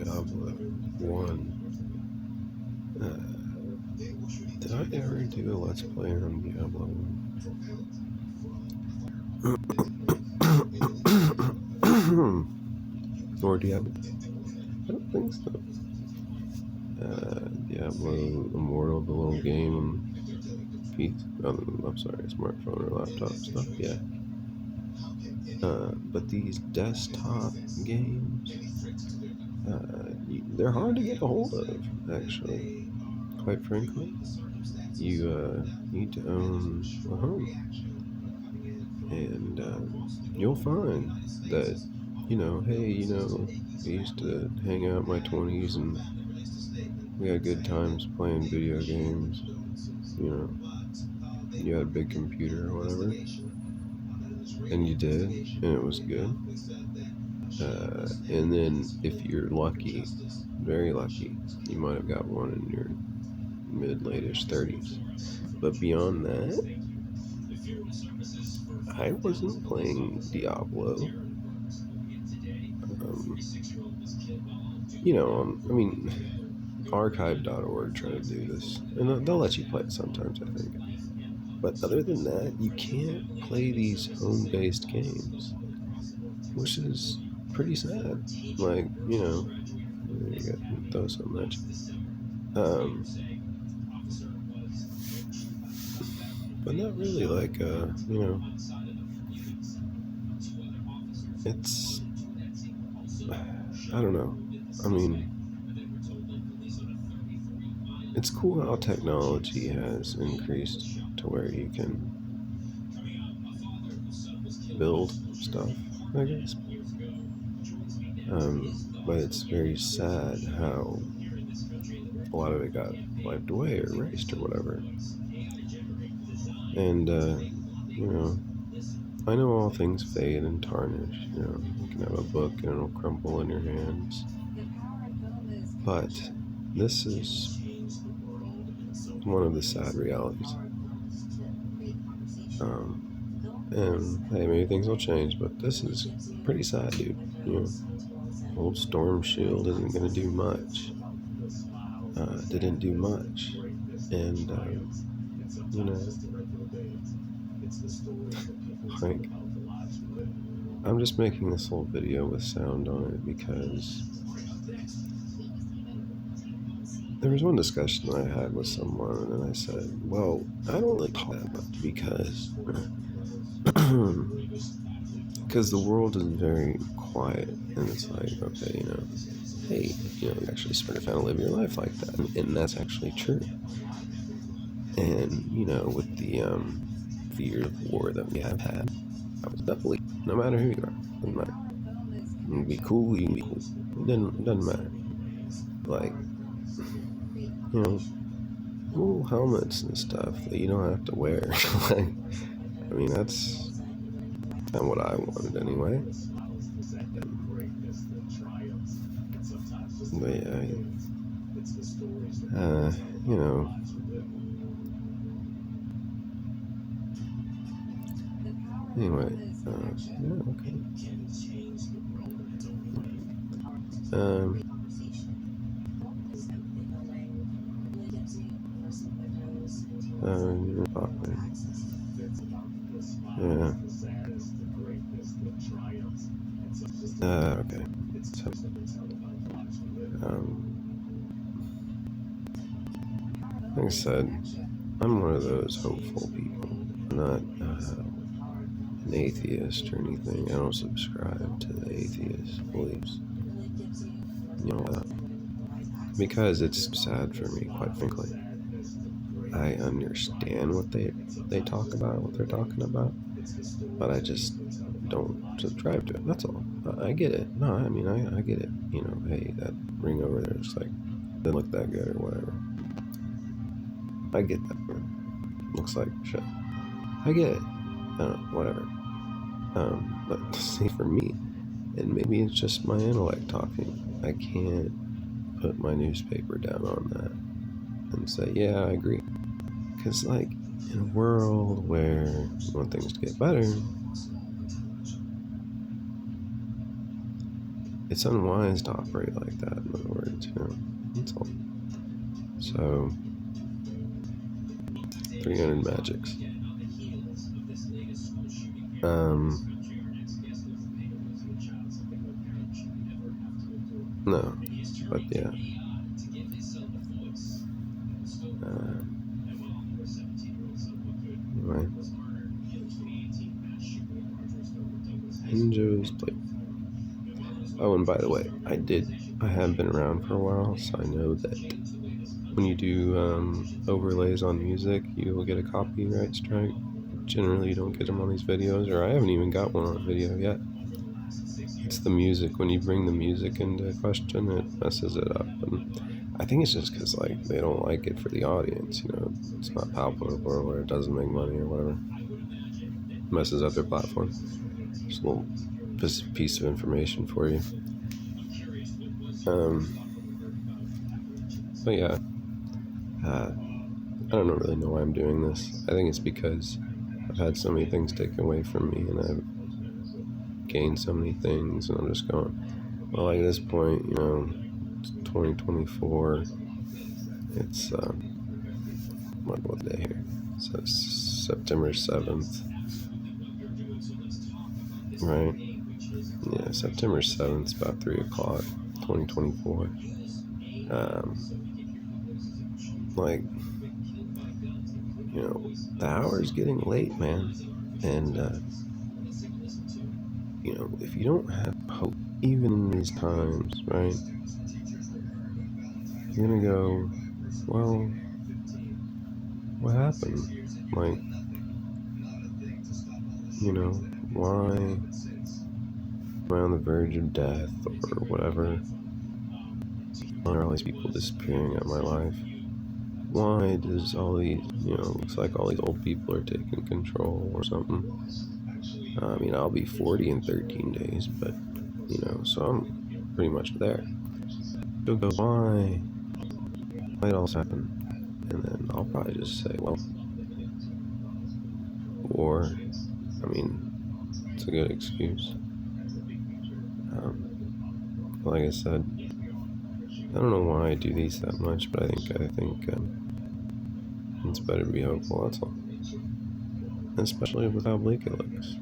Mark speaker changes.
Speaker 1: Diablo 1. Did I ever do a Let's Play on Diablo 1? Or Diablo? I don't think so. Diablo Immortal, the little game on PC. I'm sorry, smartphone or laptop stuff, yeah. But these desktop games, they're hard to get a hold of, actually. Quite frankly, you need to own a home. And you'll find that, I used to hang out in my 20s and we had good times playing video games. You had a big computer or whatever, and you did, and it was good. And then if you're lucky, very lucky, you might have got one in your mid-late-ish 30s. But beyond that, I wasn't playing Diablo. Archive.org try to do this, and they'll let you play it sometimes, I think. But other than that, you can't play these home-based games, which is pretty sad. Like, you got throw so much. But not really. Like, it's, I don't know. I mean, it's cool how technology has increased to where you can build stuff, I guess. But it's very sad how a lot of it got wiped away or erased or whatever. And, I know all things fade and tarnish. You can have a book and it'll crumple in your hands. But this is one of the sad realities. And hey, maybe things will change, but this is pretty sad, dude. Old Storm Shield isn't going to do much. Didn't do much. And, like, I'm just making this whole video with sound on it because there was one discussion I had with someone, and I said, well, I don't like that much because the world is very quiet, and it's like, okay, hey, you actually spend a fan to live your life like that, and that's actually true. And, with the fear of war that we have had, I was definitely, no matter who you are, doesn't matter. You can be cool, you can be cool. It doesn't matter. Like, cool helmets and stuff that you don't have to wear. That's not what I wanted anyway. But yeah, anyway, yeah, okay. You're popular. Yeah. Okay. So, like I said, I'm one of those hopeful people. I'm not an atheist or anything. I don't subscribe to the atheist beliefs. Because it's sad for me, quite frankly. I understand what they talk about, what they're talking about, but I just don't subscribe to it. That's all. I get it. No, I get it. Hey, that ring over there, it's like, doesn't look that good or whatever. I get that. Looks like shit. I get it. Whatever. But see, for me, and maybe it's just my intellect talking, I can't put my newspaper down on that and say, yeah, I agree. Because, like, in a world where you want things to get better, it's unwise to operate like that, in other words, that's all. So, 300 magics. No, but yeah. Anyway. Henjo's plate. Oh, and by the way, I have been around for a while, so I know that when you do overlays on music, you will get a copyright strike. Generally, you don't get them on these videos, or I haven't even got one on a video yet. It's the music. When you bring the music into question, it messes it up. And I think it's just because they don't like it for the audience. It's not palatable, or it doesn't make money, or whatever. It messes up their platform. Just a little piece of information for you. But yeah, I don't really know why I'm doing this. I think it's because I've had so many things taken away from me, and I've gained so many things, and I'm just going, well, at this point, it's 2024. It's what day here? So it's September 7th, right? Yeah, September 7th, about 3 o'clock, 2024. The hour's getting late, man. And, if you don't have hope, even in these times, right? You're gonna go, well, what happened? Why am I on the verge of death or whatever? Why are all these people disappearing out of my life? Why does all these, looks like all these old people are taking control or something? I'll be 40 in 13 days, but, so I'm pretty much there. You'll go, why? Why did all this happen? And then I'll probably just say, well, war. It's a good excuse. Like I said, I don't know why I do these that much, but I think it's better to be hopeful, that's all. Especially with how bleak it looks.